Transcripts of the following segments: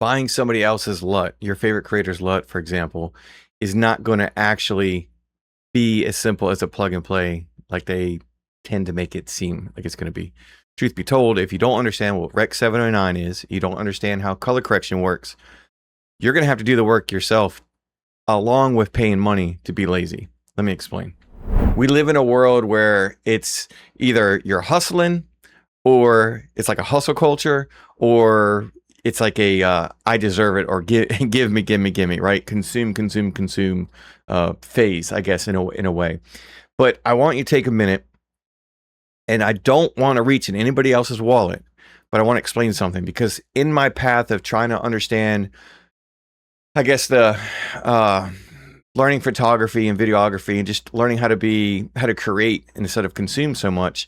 buying somebody else's LUT, your favorite creator's LUT, for example, is not going to actually be as simple as a plug and play like they tend to make it seem like it's going to be. Truth be told, if you don't understand what Rec 709 is, you don't understand how color correction works, you're going to have to do the work yourself along with paying money to be lazy. Let me explain. We live in a world where it's either you're hustling, or it's like a hustle culture, or it's like a I deserve it, or give me, right? Consume phase, I guess, in a way. But I want you to take a minute, and I don't want to reach in anybody else's wallet, but I want to explain something, because in my path of trying to understand, I guess, the learning photography and videography, and just learning how to create instead of consume so much,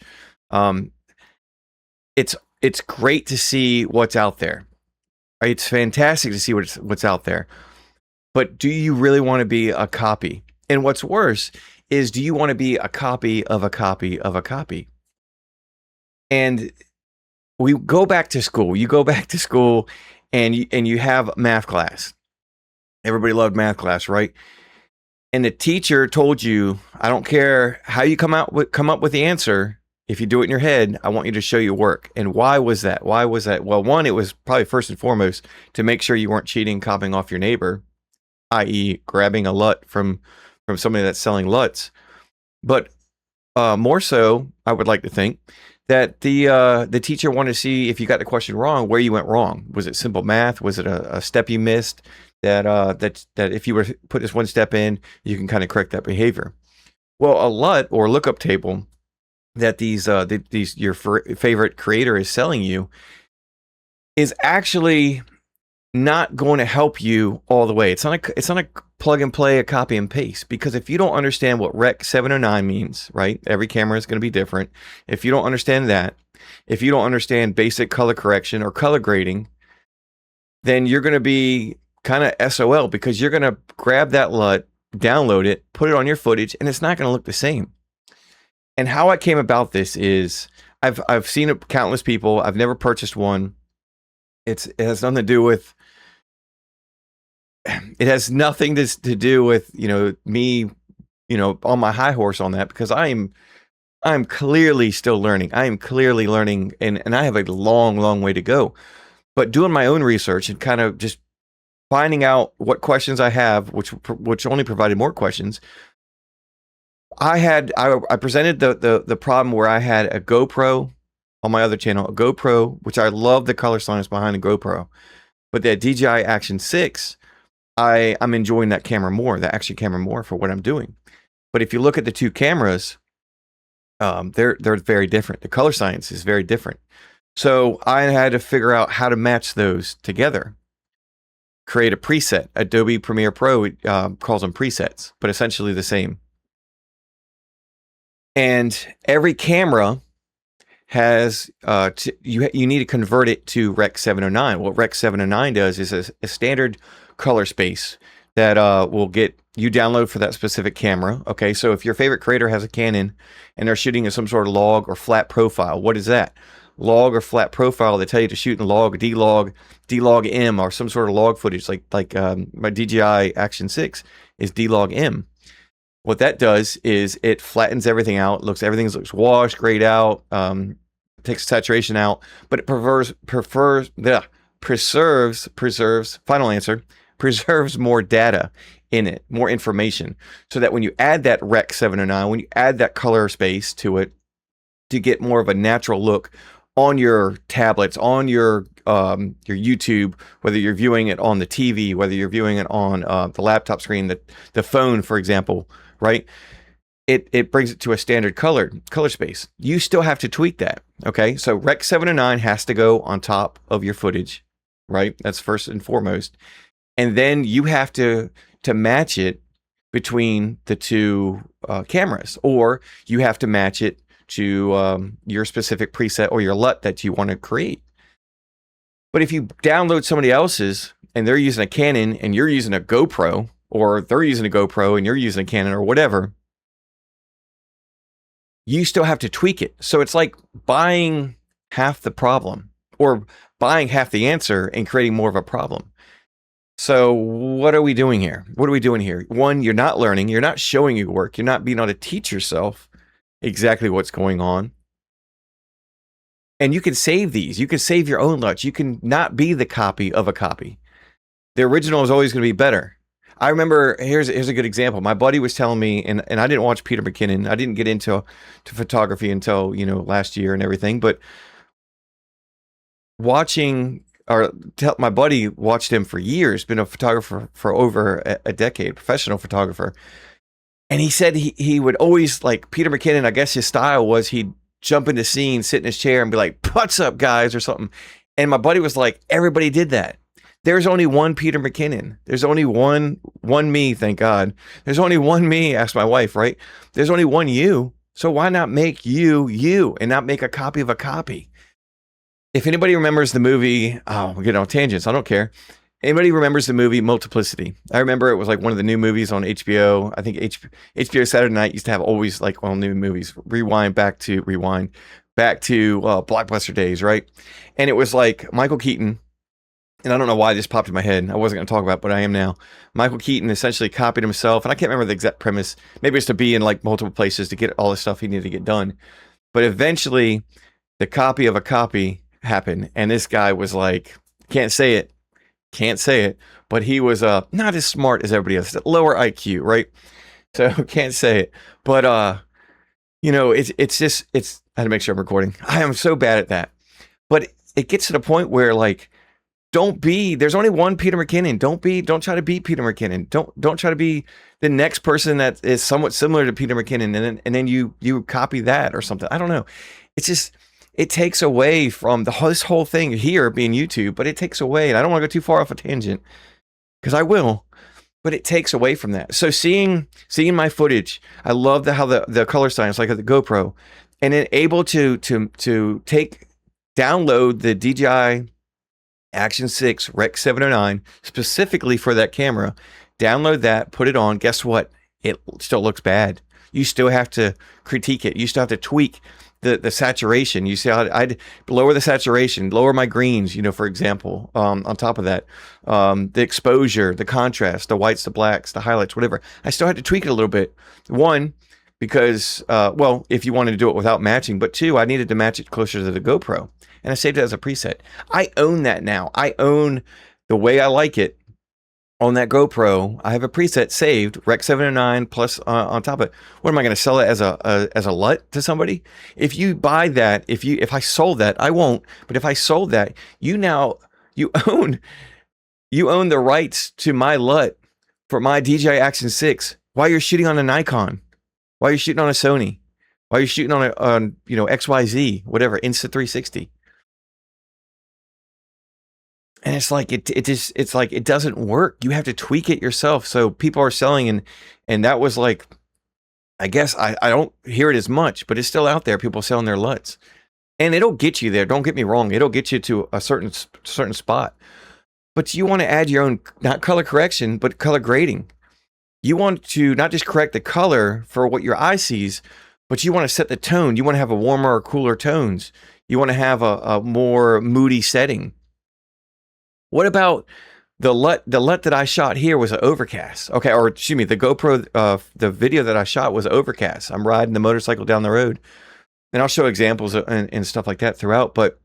it's great to see what's out there. Right? It's fantastic to see what's out there. But do you really want to be a copy? And what's worse is, do you want to be a copy of a copy of a copy? And we go back to school. You go back to school, and you have math class. Everybody loved math class, right? And the teacher told you, I don't care how you come up with the answer. If you do it in your head, I want you to show your work. And why was that? Why was that? Well, one, it was probably first and foremost to make sure you weren't cheating, copying off your neighbor, i.e. grabbing a LUT from somebody that's selling LUTs. But more so, I would like to think that the teacher wanted to see if you got the question wrong, where you went wrong. Was it simple math? Was it a step you missed that if you were to put this one step in, you can kind of correct that behavior? Well, a LUT, or lookup table, that these your favorite creator is selling you, is actually not going to help you all the way. It's not a plug and play, a copy and paste, because if you don't understand what Rec 709 means, right? Every camera is going to be different. If you don't understand that, if you don't understand basic color correction or color grading, then you're going to be kind of SOL, because you're going to grab that LUT, download it, put it on your footage, and it's not going to look the same. And how I came about this is, I've seen it countless people. I've never purchased one. It has nothing to do with. It has nothing to do with me, on my high horse on that, because I'm clearly still learning. I am clearly learning, and I have a long way to go. But doing my own research and kind of just finding out what questions I have, which only provided more questions. I presented the problem where I had a GoPro on my other channel, a GoPro, which I love the color science behind the GoPro, but that DJI Action 6, I'm enjoying that camera more, the action camera more, for what I'm doing. But if you look at the two cameras, they're very different. The color science is very different. So I had to figure out how to match those together. Create a preset. Adobe Premiere Pro calls them presets, but essentially the same. And every camera has, you need to convert it to Rec 709. What Rec 709 does is a standard color space that will get you download for that specific camera. Okay, so if your favorite creator has a Canon and they're shooting in some sort of log or flat profile, what is that? Log or flat profile, they tell you to shoot in log, D-Log M, or some sort of log footage, like my DJI Action 6 is D-Log M. What that does is it flattens everything out, everything looks washed, grayed out, takes saturation out, but it preserves more data in it, more information, so that when you add that Rec 709, when you add that color space to it, to get more of a natural look on your tablets, on your YouTube, whether you're viewing it on the TV, whether you're viewing it on the laptop screen, the phone, for example, right? It brings it to a standard color space. You still have to tweak that, okay? So Rec 709 has to go on top of your footage, right? That's first and foremost. And then you have to match it between the two cameras, or you have to match it to your specific preset or your LUT that you want to create. But if you download somebody else's and they're using a Canon and you're using a GoPro, or they're using a GoPro and you're using a Canon or whatever, you still have to tweak it. So it's like buying half the problem, or buying half the answer and creating more of a problem. So what are we doing here? What are we doing here? One, you're not learning. You're not showing your work. You're not being able to teach yourself exactly what's going on. And you can save these. You can save your own LUTs. You can not be the copy of a copy. The original is always going to be better. I remember, here's a good example. My buddy was telling me, and I didn't watch Peter McKinnon. I didn't get into photography until, last year and everything. But watching, my buddy watched him for years, been a photographer for over a decade, professional photographer. And he said he would always, like Peter McKinnon, I guess his style was he'd jump into scene, sit in his chair and be like, "What's up, guys?" or something. And my buddy was like, everybody did that. There's only one Peter McKinnon. There's only one me, thank God. There's only one me, asked my wife, right? There's only one you. So why not make you and not make a copy of a copy? If anybody remembers the movie, we're getting on tangents, I don't care. Anybody remembers the movie Multiplicity? I remember it was like one of the new movies on HBO. I think HBO Saturday Night used to have always like all new movies. Rewind back to Blockbuster days, right? And it was like Michael Keaton, and I don't know why this popped in my head. I wasn't going to talk about it, but I am now. Michael Keaton essentially copied himself, and I can't remember the exact premise. Maybe it's to be in like multiple places to get all the stuff he needed to get done. But eventually, the copy of a copy happened, and this guy was like, can't say it, but he was not as smart as everybody else, lower IQ, right? So can't say it, but it's I had to make sure I'm recording. I am so bad at that, but it gets to the point where like, there's only one Peter McKinnon. Don't try to be Peter McKinnon. Don't try to be the next person that is somewhat similar to Peter McKinnon, and then you copy that or something. I don't know. It's just, it takes away from this whole thing here being YouTube, but it takes away, and I don't want to go too far off a tangent because I will, but it takes away from that. So seeing my footage, I love how the color science, like the GoPro, and then able to download the DJI Action 6 Rec 709 specifically for that camera, download that, put it on. Guess what? It still looks bad. You still have to critique it. You still have to tweak the saturation. You see how I'd lower the saturation, lower my greens, for example, on top of that, the exposure, the contrast, the whites, the blacks, the highlights, whatever. I still had to tweak it a little bit. One, because, if you wanted to do it without matching, but two, I needed to match it closer to the GoPro, and I saved it as a preset. I own that now. I own the way I like it. On that GoPro, I have a preset saved, Rec 709 plus on top of it. What am I going to sell it as a LUT to somebody? If you buy that, if I sold that, I won't. But if I sold that, you own the rights to my LUT for my DJI Action 6 while you're shooting on a Nikon, while you're shooting on a Sony, while you're shooting on XYZ, whatever, Insta360. And it's like it's like it doesn't work. You have to tweak it yourself. So people are selling, and that was like, I guess I don't hear it as much, but it's still out there. People selling their LUTs, and it'll get you there. Don't get me wrong. It'll get you to a certain spot, but you want to add your own, not color correction, but color grading. You want to not just correct the color for what your eye sees, but you want to set the tone. You want to have a warmer or cooler tones. You want to have a more moody setting. What about the LUT? The LUT that I shot here was an overcast. Okay, or excuse me, the GoPro, the video that I shot was overcast. I'm riding the motorcycle down the road, and I'll show examples and stuff like that throughout. But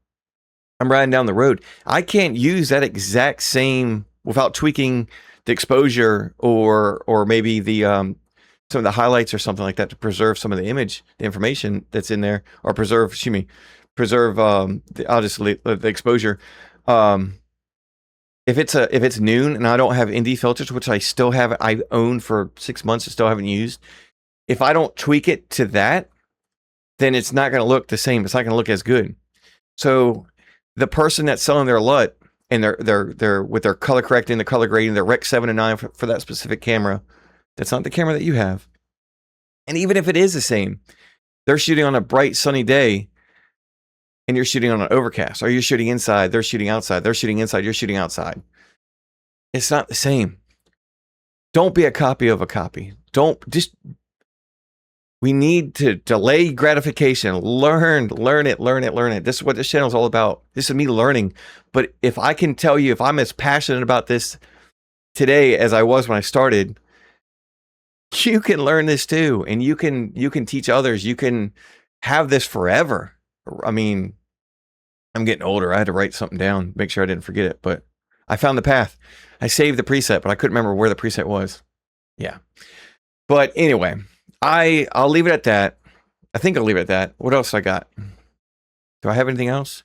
I'm riding down the road. I can't use that exact same without tweaking the exposure or maybe the some of the highlights or something like that to preserve some of the information that's in there, or preserve. I'll just leave the exposure. If it's noon and I don't have ND filters, which I own for 6 months and still haven't used, if I don't tweak it to that, then it's not going to look the same. It's not going to look as good. So the person that's selling their LUT and they're with their color correcting, the color grading, their Rec 709 for that specific camera, that's not the camera that you have. And even if it is the same, they're shooting on a bright sunny day, and you're shooting on an overcast, or you're shooting inside, they're shooting outside, they're shooting inside, you're shooting outside. It's not the same. Don't be a copy of a copy. We need to delay gratification. Learn it. This is what this channel is all about. This is me learning. But if I can tell you, if I'm as passionate about this today as I was when I started, you can learn this too. And you can teach others. You can have this forever. I mean, I'm getting older. I had to write something down, make sure I didn't forget it. But I found the path. I saved the preset, but I couldn't remember where the preset was. Yeah. But anyway, I'll leave it at that. I think I'll leave it at that. What else I got? Do I have anything else?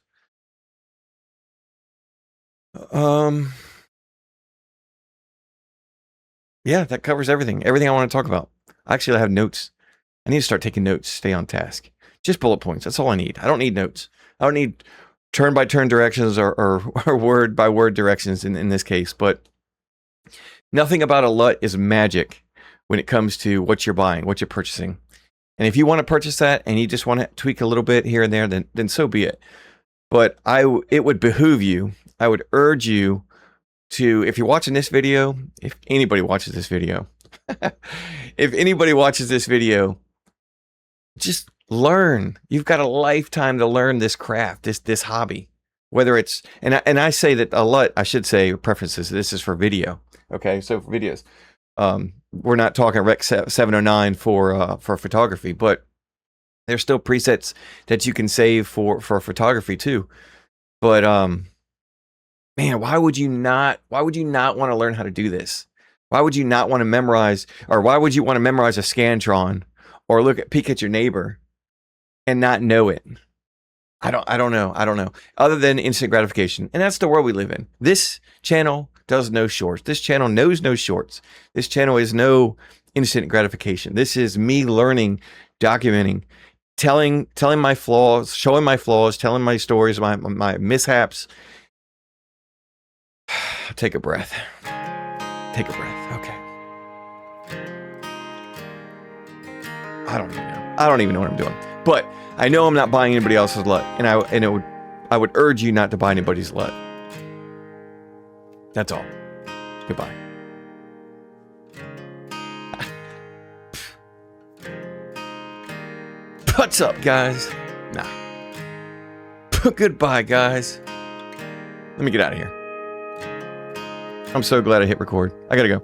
Yeah, that covers everything. Everything I want to talk about. Actually, I have notes. I need to start taking notes, stay on task. Just bullet points. That's all I need. I don't need notes. I don't need turn-by-turn directions or word-by-word directions in this case. But nothing about a LUT is magic when it comes to what you're buying, what you're purchasing. And if you want to purchase that and you just want to tweak a little bit here and there, then so be it. But it would behoove you, I would urge you to, if you're watching this video, if anybody watches this video, if anybody watches this video, just learn. You've got a lifetime to learn this craft, this hobby. Whether it's, and I say that a LUT, I should say preferences, this is for video. Okay, so for videos. We're not talking Rec 709 for photography, but there's still presets that you can save for photography too. But man, why would you not want to learn how to do this? Why would you not want to memorize, or why would you want to memorize a Scantron or peek at your neighbor and not know it? I don't know. Other than instant gratification. And that's the world we live in. This channel does no shorts. This channel knows no shorts. This channel is no instant gratification. This is me learning, documenting, telling my flaws, showing my flaws, telling my stories, my mishaps. Take a breath. Take a breath. Okay. I don't even know what I'm doing. But I know I'm not buying anybody else's LUT, and I would urge you not to buy anybody's LUT. That's all. Goodbye. What's up, guys? Nah. Goodbye, guys. Let me get out of here. I'm so glad I hit record. I gotta go.